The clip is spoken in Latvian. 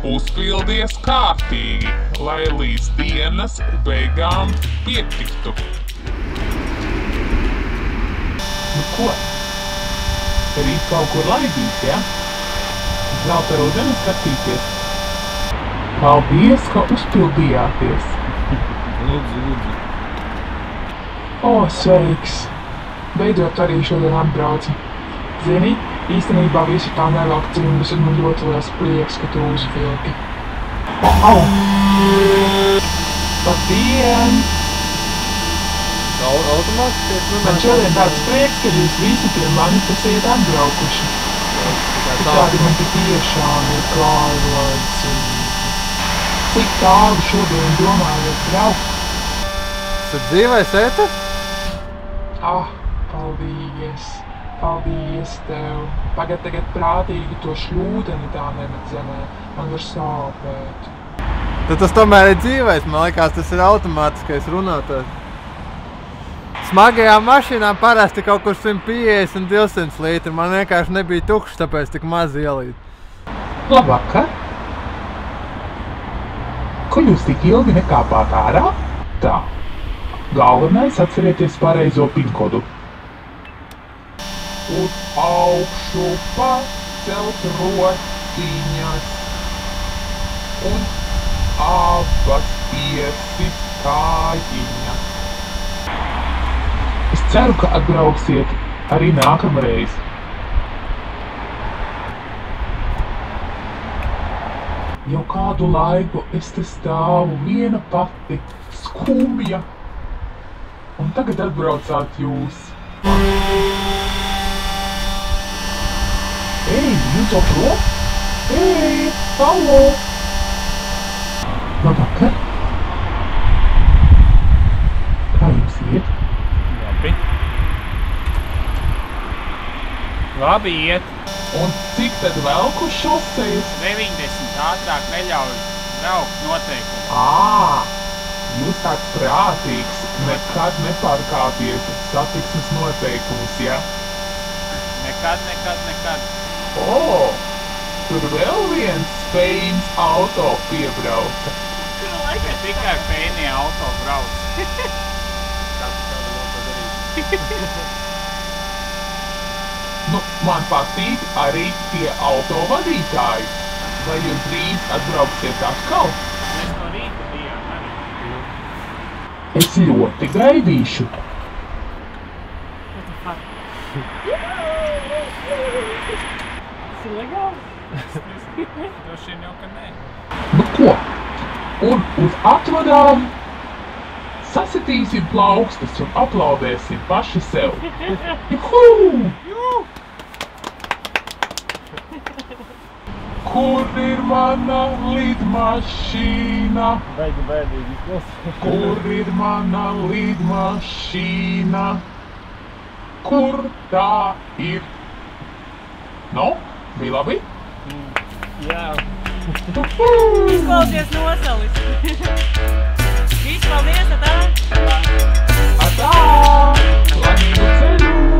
Uzpildies kārtīgi, lai līdz dienas beigām pietiktu. Nu ko? Rīt kaut kur laidīs, ja? Zelta rudeni skatīties. Paldies, ka uzpildījāties. Lūdzu. O, sveiks! Beidzot arī šodien atbrauci. Zini, īstenībā visi tā nevelk cimdus, un man ļoti liels prieks, ka tu uzvilki. Au! Labdien! Man šodien tāds prieks, ka jūs visi pie manis esiet atbraukuši. Citādi man tiešām ir kāds. Cik tālu šodien domājot braukt? Tad dzīvais ētas? Paldies tev. Tagad prātīgi to šļūdeni tā nemet zemē. Man var sāpēt. Tad tas tomēr ir dzīvais, man liekas, tas ir automātiskais runātājs. Smagajām mašīnām parasti kaut kur 150-200 litri. Man vienkārši nebija tukšs, tāpēc tik maz ielīt. Labvakar! Ko jūs tik ilgi nekāpāt ārā? Tā. Galvenais atcerieties pareizo pinkodu. Uz augšu pacelt rociņas un abas piesis kājiņas. Es ceru, ka atbrauksiet arī nākamreiz. Jau kādu laiku es te stāvu viena pati, skumja, un tagad atbraucāt jūs. Ei, jūs jau prom? Ei, hallo! Labvakar! Kā jums iet? Labi iet. Un cik tad velku šosejas? 90 ātrāk neļauj braukt noteikumi. Jūs tāds prātīgs, nekad nepārkāpiet satiksmes noteikumus, ja? Nekad. Tur vēl viens feins auto piebrauca. Tikai feini auto brauc. Nu, man patīk arī tie autovadītāji. Vai jūs drīz atbrauksiet atkal? Mēs no rīta bijām arī. Es ļoti gaidīšu. Tas ir legāli? Droši vien jau, ka nē. Nu ko? Un uz atvadām sasitīsim plaukstas un aplaudēsim paši sev. Juhū! Kur ir mana lidmašīna? Kur ir mana lidmašīna? Kur tā ir? Nu, bija labi? Jā. Izklausies nosalis. Viss, paldies, atā! Atā! Laimīgu ceļu!